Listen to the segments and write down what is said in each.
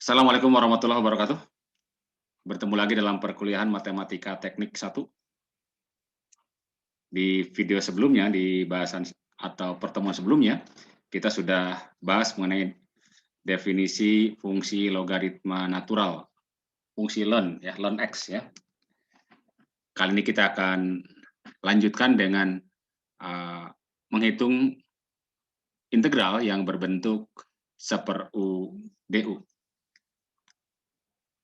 Assalamualaikum warahmatullahi wabarakatuh. Bertemu lagi dalam perkuliahan Matematika Teknik 1. Di video sebelumnya, di bahasan atau pertemuan sebelumnya, kita sudah bahas mengenai definisi fungsi logaritma natural, fungsi ln, ya, ln x, ya. Kali ini kita akan lanjutkan dengan menghitung integral yang berbentuk 1/u du.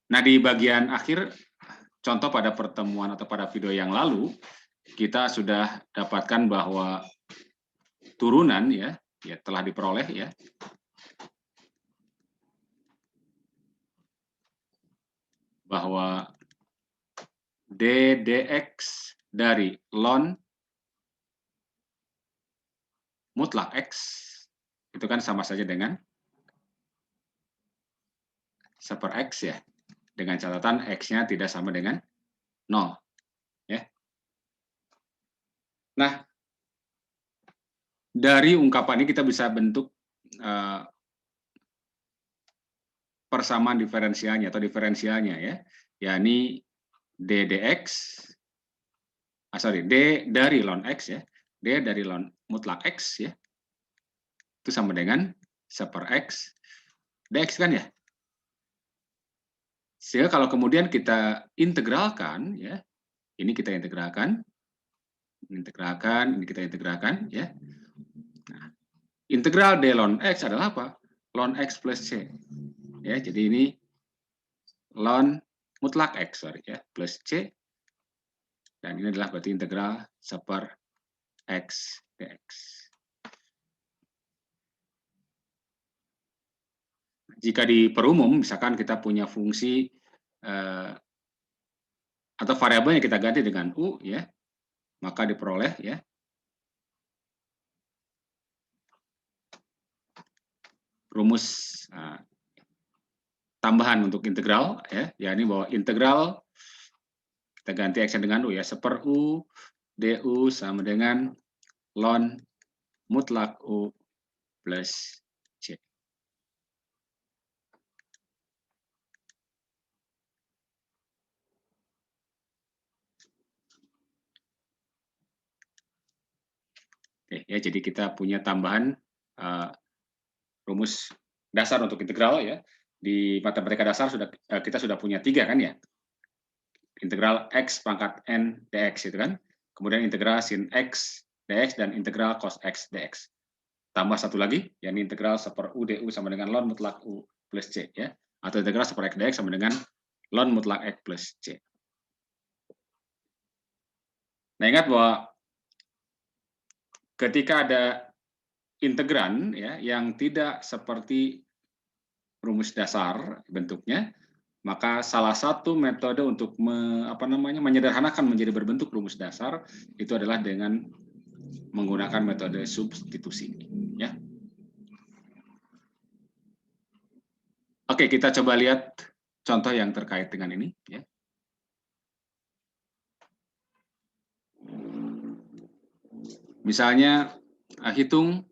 Nah, di bagian akhir, contoh pada pertemuan atau pada video yang lalu, kita sudah dapatkan bahwa turunan ya telah diperoleh ya. Bahwa ddx dari ln mutlak x itu kan sama saja dengan 1/x ya. Dengan catatan x-nya tidak sama dengan 0 ya. Nah, dari ungkapan ini kita bisa bentuk persamaan diferensialnya atau diferensialnya ya, yakni d dari ln x ya, d dari ln mutlak x ya, itu sama dengan 1/x dx kan ya. Sehingga kalau kemudian kita integralkan ya, ini kita integralkan, ini kita integralkan ya. Nah, integral d ln x adalah apa? Ln x plus c. Ya, jadi ini ln mutlak x ya, plus c. Dan ini adalah berarti integral 1/x dx. Jika diperumum, misalkan kita punya fungsi atau variabel yang kita ganti dengan u ya, maka diperoleh ya rumus tambahan untuk integral ya, yakni bahwa integral kita ganti x dengan u ya, 1/u du sama dengan ln mutlak u plus c. Oke, ya, jadi kita punya tambahan rumus dasar untuk integral ya. Di matematika dasar kita sudah punya 3 kan ya. Integral x pangkat n dx itu kan. Kemudian integral sin x dx dan integral cos x dx. Tambah satu lagi, yakni integral 1/u du sama dengan ln mutlak u plus c ya. Atau integral 1/x dx sama dengan ln mutlak x plus c. Nah, ingat bahwa ketika ada integran ya yang tidak seperti rumus dasar bentuknya, maka salah satu metode untuk menyederhanakan menjadi berbentuk rumus dasar itu adalah dengan menggunakan metode substitusi ya. Oke, kita coba lihat contoh yang terkait dengan ini ya. Misalnya hitung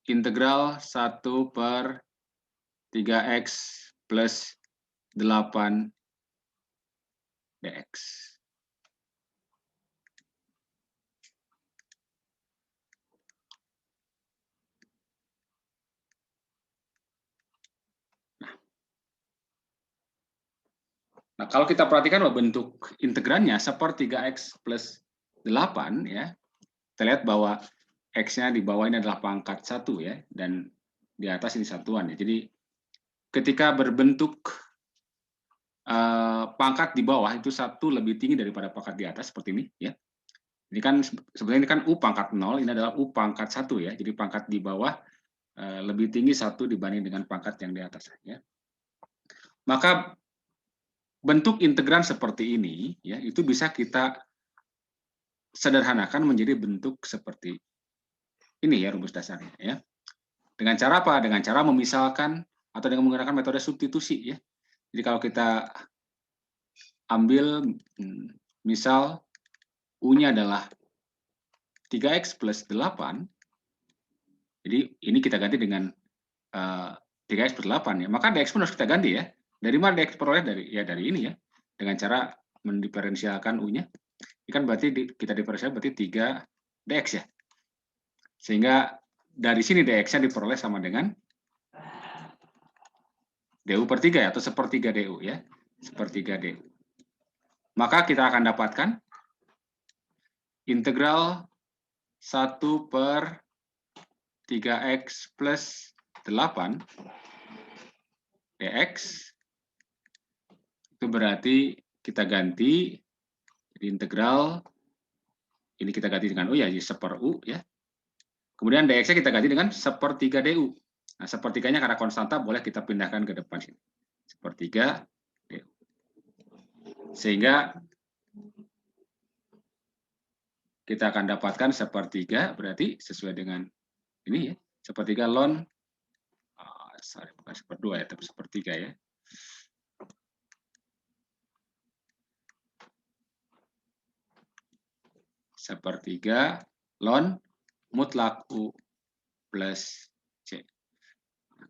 integral 1/3x plus 8 dx. Nah, kalau kita perhatikan bahwa bentuk integrannya 1/3x plus 8 ya, kita lihat bahwa x-nya di bawah ini adalah pangkat 1 ya, dan di atas ini satuan ya. Jadi ketika berbentuk pangkat di bawah itu 1 lebih tinggi daripada pangkat di atas seperti ini ya. Ini kan sebenarnya ini kan u pangkat 0, ini adalah u pangkat 1 ya. Jadi pangkat di bawah lebih tinggi 1 dibanding dengan pangkat yang di atas ya. Maka bentuk integran seperti ini ya, itu bisa kita sederhanakan menjadi bentuk seperti ini ya rumus dasarnya ya. Dengan cara apa? Dengan cara memisalkan atau dengan menggunakan metode substitusi ya. Jadi kalau kita ambil misal u-nya adalah 3x plus 8. Jadi ini kita ganti dengan 3x per 8 ya. Maka dx pun harus kita ganti ya. Dari mana dx peroleh? Dari ini ya. Dengan cara mendiferensialkan u-nya. Ini kan berarti kita diferensial berarti 3 dx ya. Sehingga dari sini dx-nya diperoleh sama dengan du per 3 ya, atau sepertiga du ya. Sepertiga du. Maka kita akan dapatkan integral 1 per 3x plus 8 dx itu berarti kita ganti jadi integral ini kita ganti dengan u ya, jadi seper u ya. Kemudian dx-nya kita ganti dengan sepertiga du. Nah, sepertiganya karena konstanta boleh kita pindahkan ke depan sini. Sepertiga du. Sehingga kita akan dapatkan sepertiga berarti sesuai dengan ini ya, sepertiga ln bukan seperdua ya, tapi sepertiga ya. Sepertiga ln mutlak U plus C.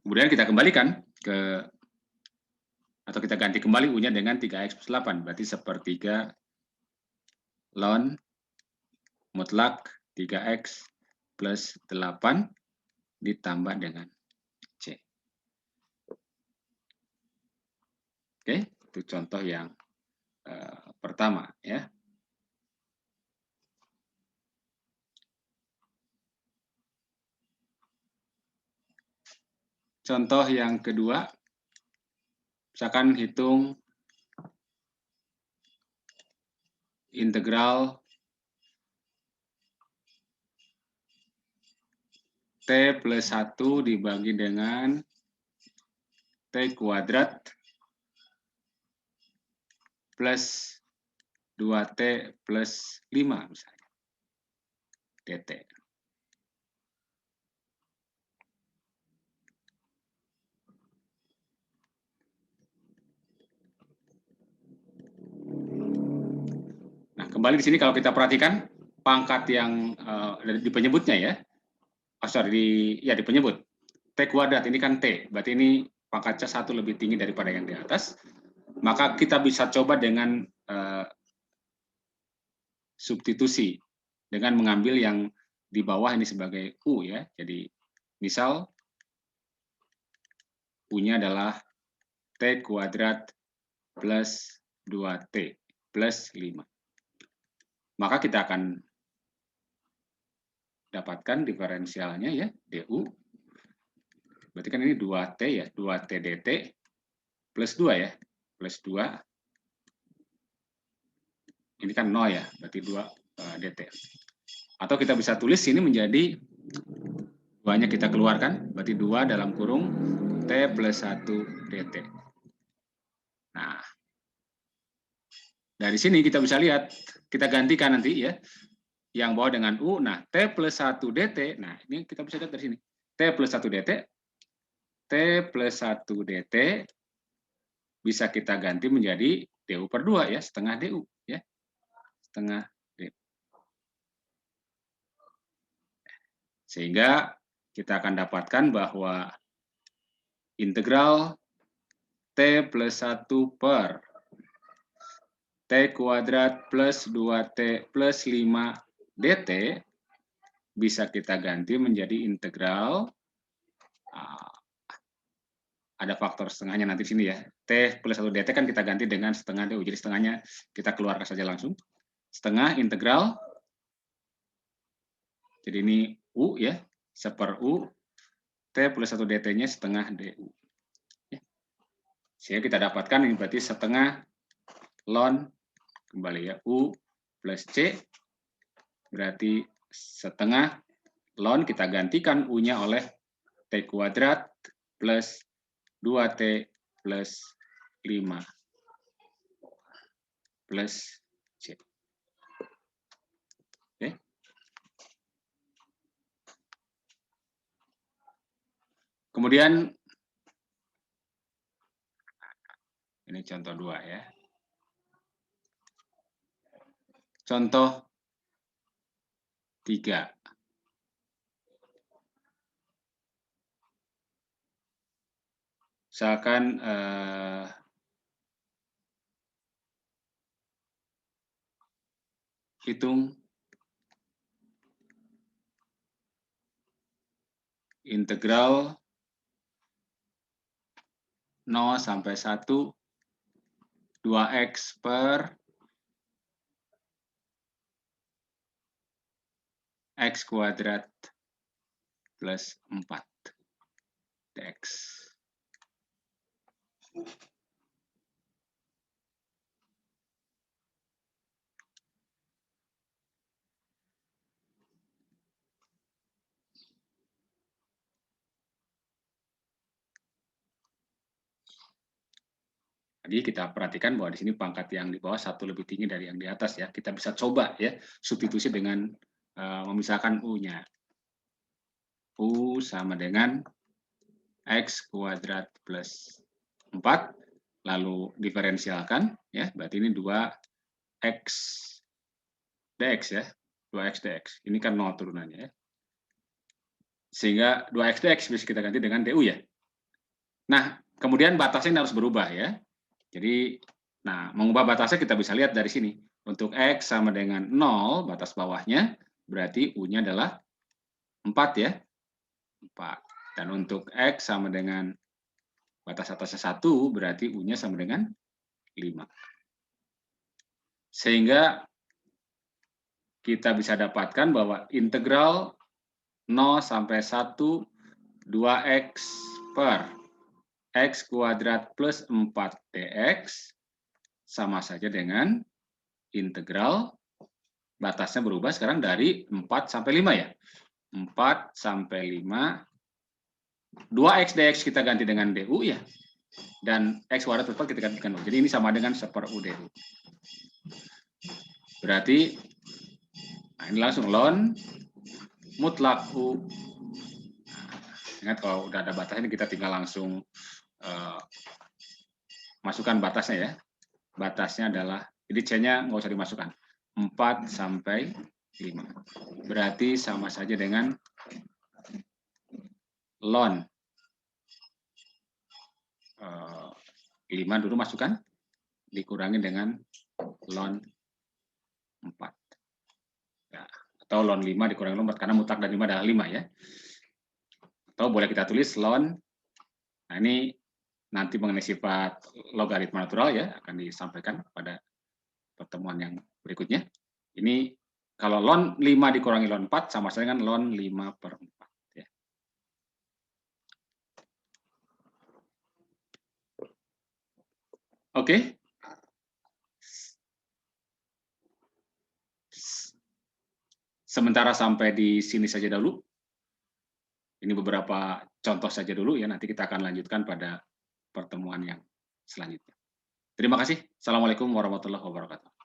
Kemudian kita kembalikan ke, atau kita ganti kembali U-nya dengan 3x plus 8. Berarti sepertiga ln mutlak 3x plus 8 ditambah dengan C. Oke, itu contoh yang pertama ya. Contoh yang kedua, misalkan hitung integral T plus 1 dibagi dengan T kuadrat plus 2T plus 5 misalnya, dt. Nah, kembali di sini kalau kita perhatikan pangkat yang di penyebutnya ya, di penyebut T kuadrat ini kan T, berarti ini pangkatnya 1 lebih tinggi daripada yang di atas. Maka kita bisa coba dengan substitusi dengan mengambil yang di bawah ini sebagai U ya. Jadi misal U-nya adalah T kuadrat plus 2T plus 5. Maka kita akan dapatkan diferensialnya ya, du. Berarti kan ini 2T ya, 2T dt plus 2 ya, plus 2. Ini kan 0 ya, berarti 2 dt. Atau kita bisa tulis ini menjadi 2-nya kita keluarkan, berarti 2 dalam kurung T plus 1 dt. Nah, dari sini kita bisa lihat, kita gantikan nanti ya, yang bawah dengan U, nah T plus 1 dt, nah ini kita bisa lihat dari sini, T plus 1 dt, T plus 1 dt, bisa kita ganti menjadi du per 2 ya, setengah du ya, setengah du. Sehingga kita akan dapatkan bahwa integral T plus 1 per T kuadrat plus 2T plus 5 dt bisa kita ganti menjadi integral, ada faktor setengahnya nanti sini ya, T plus 1 dt kan kita ganti dengan setengah du, jadi setengahnya kita keluarkan saja langsung, setengah integral, jadi ini U ya, seper U, T plus 1 dt-nya setengah du. Sehingga kita dapatkan ini berarti setengah ln, kembali ya, U plus C, berarti setengah ln kita gantikan U-nya oleh T kuadrat plus 2T plus 5 plus C. Oke. Kemudian, ini contoh 2 ya. Contoh 3. Misalkan hitung integral 0 sampai 1 2x per x kuadrat plus 4 dx. Jadi kita perhatikan bahwa di sini pangkat yang di bawah satu lebih tinggi dari yang di atas ya. Kita bisa coba ya substitusi dengan memisahkan u-nya. U sama dengan x kuadrat plus 4, lalu diferensialkan ya. Berarti ini 2x dx ya. 2x dx. Ini kan 0 turunannya ya. Sehingga 2x dx bisa kita ganti dengan du ya. Nah, kemudian batasnya harus berubah ya. Jadi, nah, mengubah batasnya kita bisa lihat dari sini. Untuk X sama dengan 0, batas bawahnya, berarti U-nya adalah 4 ya. 4. Dan untuk X sama dengan batas atasnya 1, berarti U-nya sama dengan 5. Sehingga kita bisa dapatkan bahwa integral 0 sampai 1, 2X per X kuadrat plus 4 dx sama saja dengan integral batasnya berubah sekarang dari 4 sampai 5 ya. 4 sampai 5 2x dx kita ganti dengan du ya. Dan x kuadrat plus 4 kita ganti dengan u. Jadi ini sama dengan 1 per u du. Berarti nah ini langsung ln mutlak u. Ingat kalau udah ada batasnya kita tinggal langsung masukkan batasnya ya. Batasnya adalah, jadi C-nya nggak usah dimasukkan. 4 sampai 5. Berarti sama saja dengan ln 5 dulu masukkan, dikurangi dengan ln 4. Ya, atau ln 5 dikurangi ln 4, karena mutlak dari 5 adalah 5 ya. Atau boleh kita tulis ln, nah ini nanti mengenai sifat logaritma natural ya, akan disampaikan pada pertemuan yang berikutnya. Ini kalau ln 5 dikurangi ln 4 sama saja dengan ln 5 per 4. Ya. Oke. Sementara sampai di sini saja dulu. Ini beberapa contoh saja dulu ya, nanti kita akan lanjutkan pada pertemuan yang selanjutnya. Terima kasih. Assalamualaikum warahmatullahi wabarakatuh.